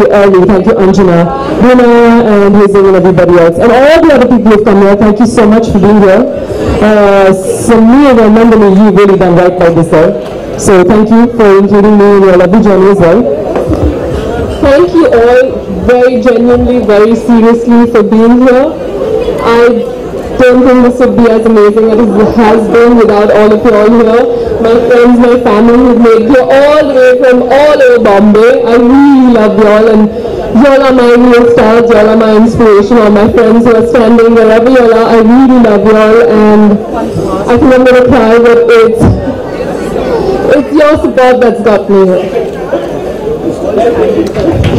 Early, thank you Anjana, Rina and Hazel and everybody else. And all the other people who've come here, thank you so much for being here. Samir and Nandini, you've really done right by this all. So thank you for including me in your lovely journey as well. Thank you all very genuinely, very seriously for being here. I don't think this would be as amazing as it has been without all of you all here. My friends, my family who've made here all the way from all over Bombay. I really love y'all, and y'all are my real stars, y'all are my inspiration, all my friends who are standing wherever y'all are. I really love y'all, and I think I'm going to cry, but it's your support that's got me here.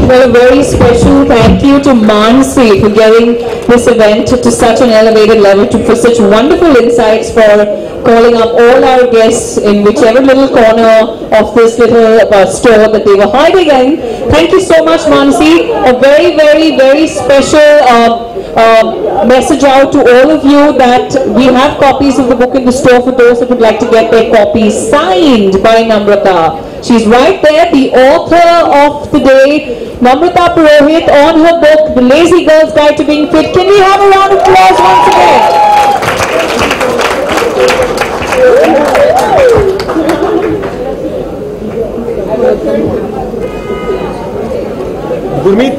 Well, a very special thank you to Mansi for getting this event to such an elevated level, for such wonderful insights, for calling up all our guests in whichever little corner of this little store that they were hiding in. Thank you so much, Mansi. A very, very, very special message out to all of you that we have copies of the book in the store for those that would like to get their copies signed by Namrata. She's right there, the author of the day, Namrata Purohit, on her book, The Lazy Girl's Guide to Being Fit. Can we have a round of applause once again? Gurmeet?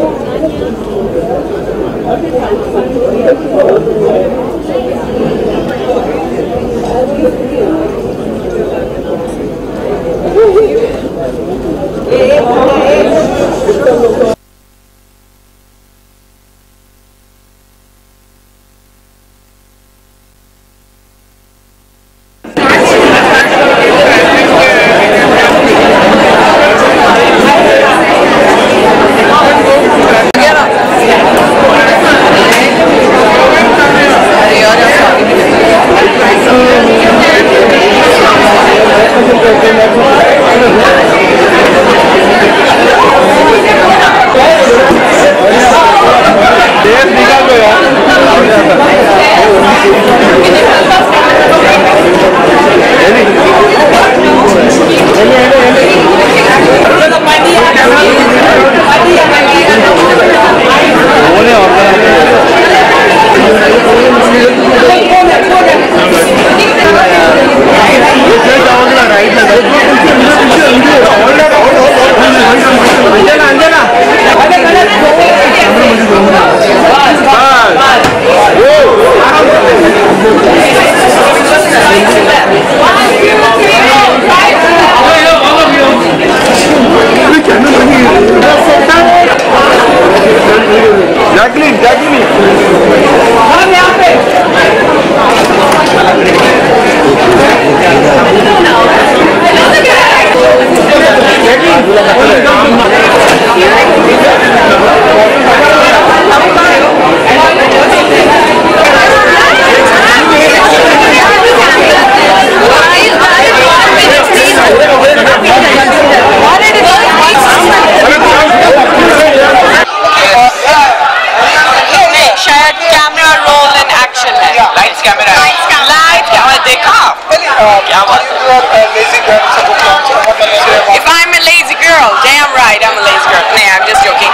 If I'm a lazy girl, damn right I'm a lazy girl. Nah, I'm just joking.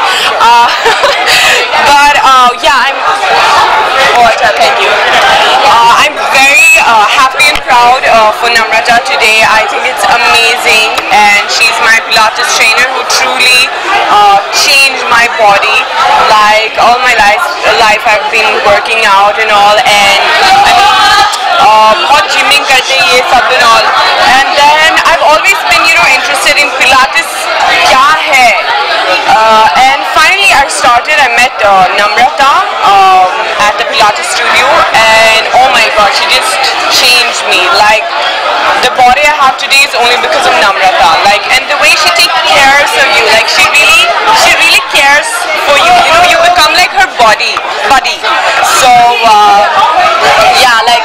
Yeah, thank you. I'm very happy and proud for Namrata today. I think it's amazing, and she's my Pilates trainer who truly changed my body. Like all my life I've been working out and all, and बहुत gymming करते हैं ये सब and all. And then I've always been interested in Pilates क्या है. And finally I met Namrata at the Pilates studio, and oh my god, she just changed me. Like, the body I have today is only because of Namrata. Like, and the way she takes care of you, like she really cares for you. You know, you become like her buddy. So yeah, like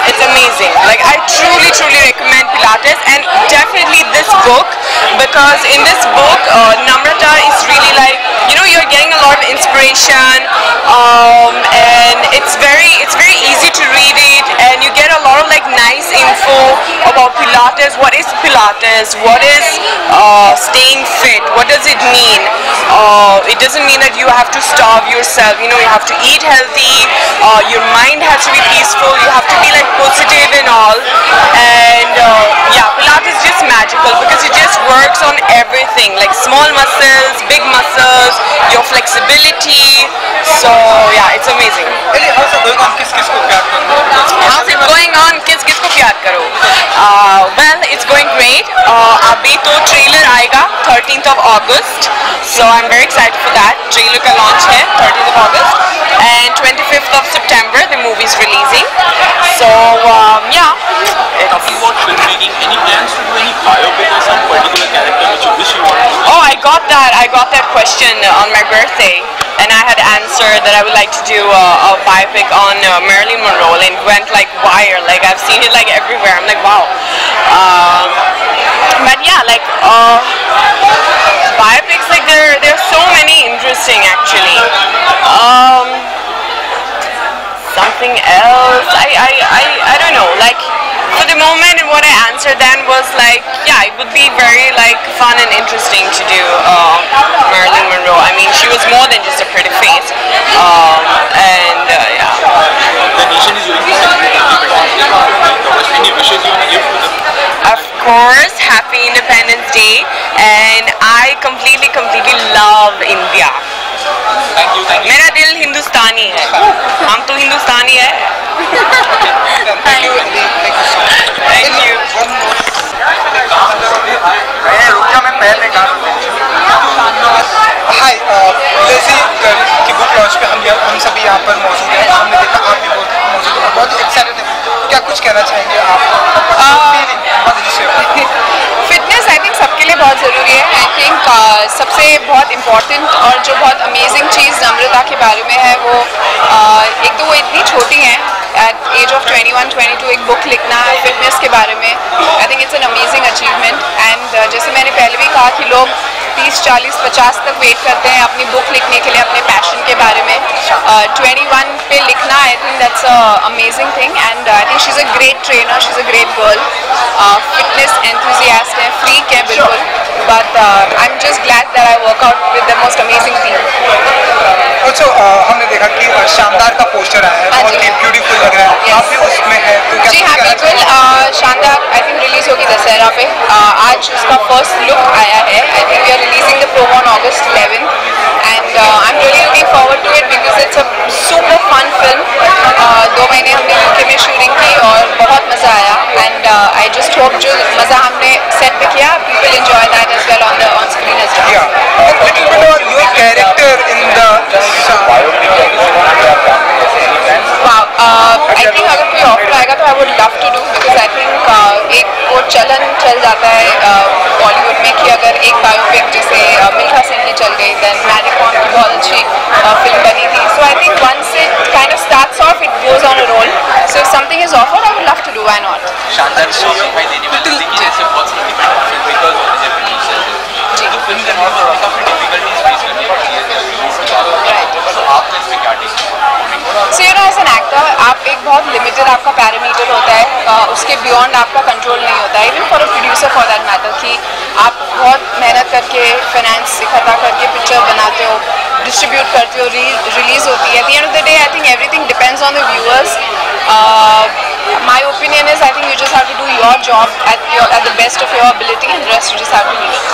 it's amazing. Like, I truly recommend Pilates, and definitely this book, because in this book Namrata is really like, you're getting a lot of inspiration, and it's very easy to read it, and you get a lot of like nice info about Pilates. What is Pilates? What is staying fit? What does it mean? it doesn't mean that you have to starve yourself. You know, you have to eat healthy. Your mind has to be peaceful. You have to be like positive and all. And yeah, Pilates is just magical because it just works on everything, like small muscles, big muscles, your flexibility. So yeah, it's amazing. How's it going on? Kiss Kiss Ko Pyar Karo? How's it going on? Kiss Kiss Ko Pyar Karo? Well, it's going great. अभी तो trailer आएगा 13th of August, so I'm very excited for that. Trailer का launch है 13th of August, and 25th of September the movie is releasing. So yeah. Talking about filmmaking, any plans to do any biopic or some particular character which you wish you wanted to? Oh, I got that question on my birthday, and I had answered that I would like to do a biopic on Marilyn Monroe, and it went like wire. Like I've seen it like everywhere. I'm like, wow. But yeah, like biopics, like there's so many interesting actually. Something else, I don't know. Like for the moment, what I answered then was like, yeah, it would be very like fun and interesting to do Marilyn Monroe. I mean, she was more than just a pretty face, and yeah. The nation is going to celebrate Independence Day. Any wishes you want to give to them? Of course, Happy Independence Day, and I completely love India. Thank you. मेरा दिल हिंदुस्तानी है, हम तो हिंदुस्तानी है. Thank you. Thank you. Hi, lazy की book launch पे हम सभी यहाँ पर मौजूद हैं. हमने देखा आप भी मौजूद हैं. बहुत एक्साइटेड हैं. क्या कुछ कहना चाहेंगे आप? फिटनेस आई थिंक सबके लिए बहुत ज़रूरी है. आई थिंक सबसे बहुत इम्पॉर्टेंट और जो बहुत अमेजिंग चीज़ नम्रता के बारे में है वो एक तो वो इतनी छोटी हैं. एट एज ऑफ 21-22 एक बुक लिखना है फिटनेस के बारे में. I think it's an amazing achievement. And जैसे मैंने पहले भी कहा कि लोग 30, 40, 50 तक वेट करते हैं अपनी बुक लिखने के लिए, अपने पैशन के बारे में. 21 पे लिखना, I think that's a amazing thing. And I think she is a great trainer, she is a great girl. Fitness enthusiast है, फ्रीक है बिल्कुल. But I am just glad that I work out with the most amazing team. अच्छा, हमने देखा कि शानदार का poster आया है, बहुत ही ब्यूटीफुल लग रहा है. आप भी उसमें है तो क्या? जी हाँ, बिल्कुल. शानदार आई थिंक रिलीज होगी दशहरा पे. आज उसका फर्स्ट लुक आया है. I think we are releasing the promo on August 11th, and I am really looking forward to it because it's a super fun film. 2 महीने हमने UK में शूटिंग की और बहुत मज़ा आया. एंड आई जस्ट होप जो मज़ा हमने सेट पे किया, people enjoy that as well on screen as well. Yeah, a little bit of your character in the Wow, I think अगर कोई ऑफर आएगा तो I would love to do because I think एक वो चलन चल जाता है बॉलीवुड में कि अगर एक बायोपिक जैसे मिल्खा सिंह की चल गई, देन मैरी कॉम की बहुत अच्छी फिल्म बनी थी. So I think once it kind of starts off it goes on a roll. So if something is offered I would love to do, why not. शानदार स्टोरी दिखाई देने वाली है जैसे बहुत सारी film because of the film तो film करने में काफ़ी डिफिकल्टीज फेस करनी पड़ती है. तो आपने इसमें क्या take? So you know as an actor आप एक बहुत लिमिटेड आपका पैरामीटर होता है, उसके बियॉन्ड आपका कंट्रोल नहीं होता है. Even for a producer for that matter कि आप बहुत मेहनत करके फाइनेंस इकट्ठा करके पिक्चर बनाते हो, डिस्ट्रीब्यूट करते हो, रिलीज होती है. At the end of the day I think everything depends on the viewers. My opinion is I think you just have to do your job at the best of your ability, and the rest you just have to leave it.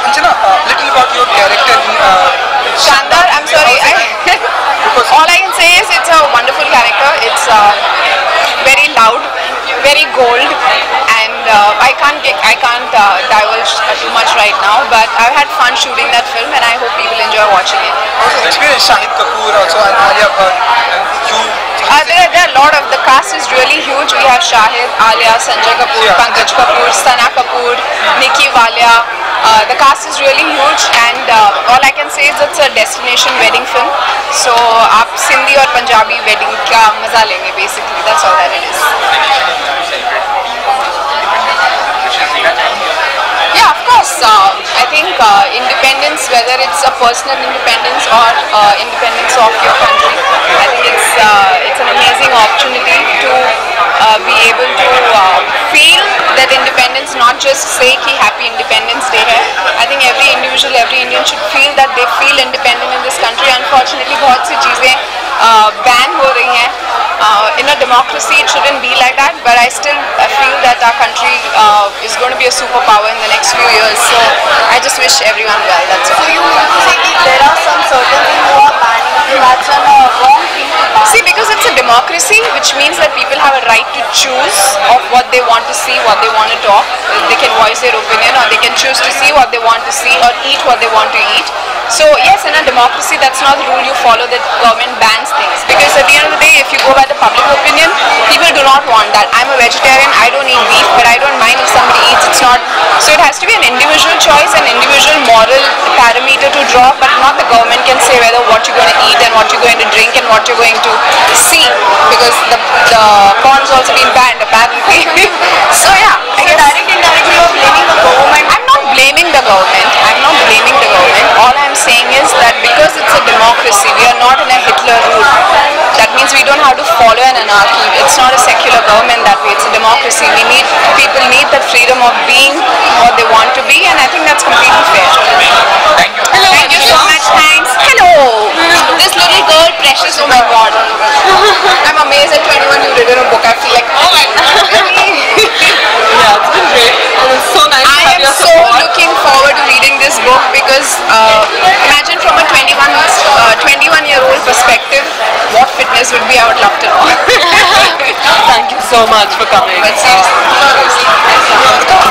Anjana, little about your character in Shandar, I'm sorry. All I can say is it's a wonderful character. It's very loud, very gold, and I can't divulge too much right now. But I've had fun shooting that film, and I hope people enjoy watching it. Also, experience Shahid Kapoor also and Alia Bhatt and you. There are a lot of, the cast is really huge. We have Shahid, Alia, Sanjay Kapoor, Pankaj Kapoor, Sana Kapoor, Nikki Walia. The cast is really huge, and all I can say is it's a destination wedding film. So आप सिंधी और Punjabi wedding का मजा लेंगे basically. That's all that it is. Yeah, of course. I think independence, whether it's a personal independence or independence of your country, I think it's an amazing opportunity to be able to feel that independence, not just say कि happy Independence Day है. I think every individual, every Indian should feel that they feel independent बहुत सी चीज़ें ban हो रही हैं. In a democracy, it shouldn't be like that, but I still feel that our country is going to be a superpower in the next few years. So I just wish everyone well. That's all. So you say there are some certain things you are banning. That's a wrong thing to ban. See, because it's a democracy, which means that people have a right to choose of what they want to see, what they want to talk. They can voice their opinion, or they can choose to see what they want to see, or eat what they want to eat. So yes, in a democracy, that's not the rule you follow, that government bans things. Because at the end of the day, if you go by the public opinion, people do not want that. I'm a vegetarian, I don't eat beef, but I don't mind if somebody eats. It's not. So it has to be an individual choice, an individual moral parameter to draw, but not the government can say whether what you're going to eat and what you're going to drink and what you're going to see. Because the porn's also been banned apparently. So yeah, I guess Directly, indirectly, you are blaming the government. I'm not blaming the government. I'm not blaming the government. All I'm saying is that because it's a democracy, we are not in a Hitler rule. That means we don't have to follow an anarchy. It's not a secular government that way. It's a democracy. People need that freedom of being what they want to be, and I think that's completely fair. Thank you. Hello. Thank you so much. Thanks. Hello. This little girl, precious. Oh my God. I'm amazed at 21 you've written a book. I feel like, oh my God. Yeah, it's been great. And it's so nice to I have am your so support. looking forward to reading this book because imagine from a 21-year-old perspective what fitness would be. I would love to know. Thank you so much for coming. But seriously.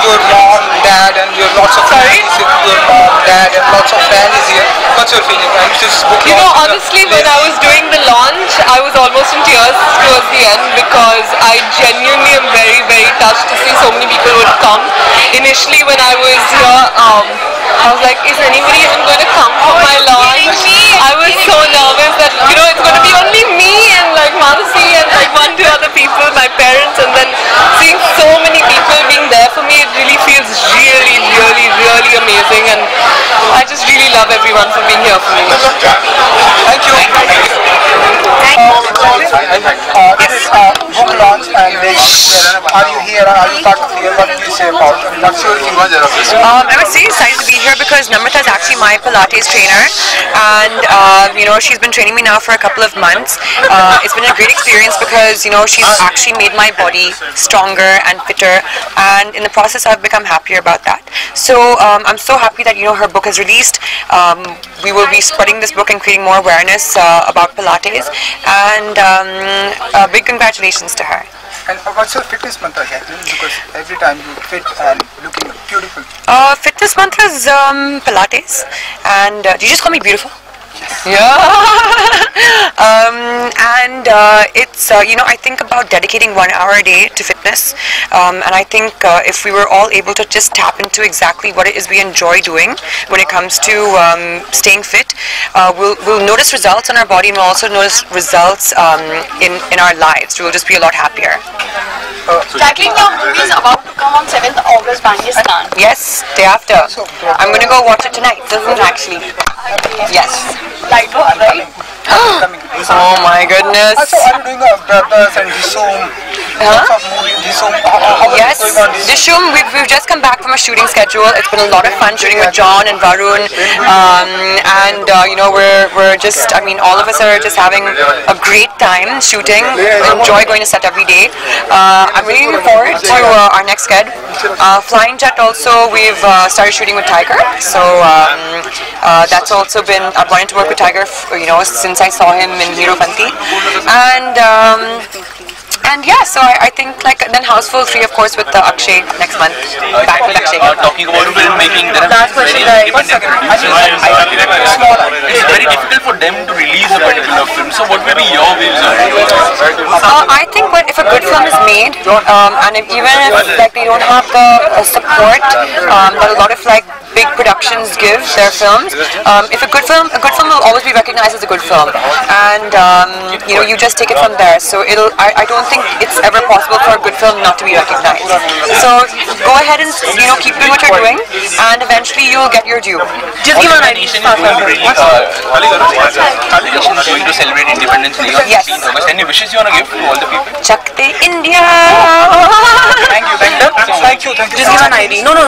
Your mom, dad, and your lots of fans. Your mom, dad, and lots of fans is here. What's your feeling? And this book You know, launch, honestly, when I was doing the launch, I was almost in tears towards the end because I genuinely am very, very touched to see so many people would come. Initially, when I was here, I was like, is anybody even going to come for my launch? I was so nervous that, you know, it's going to be only me and like Manasi and like 1-2 other people, my parents, and then seeing so many people being there for me, it really feels really, really, really amazing, and I just really love everyone for being here for me. Thank you. This book launch, and are you here? Are you part of here? What do you say about it? What's your feeling? I was really excited to be here because Namrata is actually my Pilates trainer, and you know, she's been training me now for a couple of months. It's been a great experience because, you know, she's actually made my body stronger and fitter, and in the process I've become happier about that. So I'm so happy that, you know, her book is released. We will be spreading this book and creating more awareness about Pilates, and big congratulations to her. And what's your fitness mantra here? Because every time you fit and looking beautiful. Fitness mantra is Pilates, and do you just call me beautiful? Yeah. And it's you know, I think about dedicating 1 hour a day to fitness, and I think if we were all able to just tap into exactly what it is we enjoy doing when it comes to staying fit, we'll notice results on our body, and we'll also notice results in our lives. We'll just be a lot happier. Tackling your movie is about to come on 7th August, Pakistan. Yes, day after. I'm gonna go watch it tonight. Actually. Yes. Light one, right? Oh my goodness. Also, are you doing Brothers and Dishoom? Lots of movies, Dishoom. Yes, Dishoom, we've just come back from a shooting schedule. It's been a lot of fun shooting with John and Varun, and you know, we're just, I mean, all of us are just having a great time shooting. Enjoy going to set every day. I'm really looking forward to our next sked. Flying Jet also, we've started shooting with Tiger, so that's also been, I've wanted to work with Tiger, you know, since I saw him in Hero Fanti, and yeah, so I think, like, then Houseful 3, of course, with Akshay next month. Back with Akshay. Talking about filmmaking, there are very independent producers and directors. It's very difficult for them to release a particular film. So what will be your views on it? I think if a good film is made, and even if like they don't have the support that a lot of like big productions give their films, if a good film will always be recognized as a good film, and you know, you just take it from there. So I don't think it's ever possible for a good film not to be recognized. So go ahead and, you know, keep doing what you're doing, and eventually you'll get your due. Just give an idea. Nation is going to celebrate Independence Day on 15th August. Any wishes you want to give to all the people? Chakte India. Thank you. Just give an idea. No.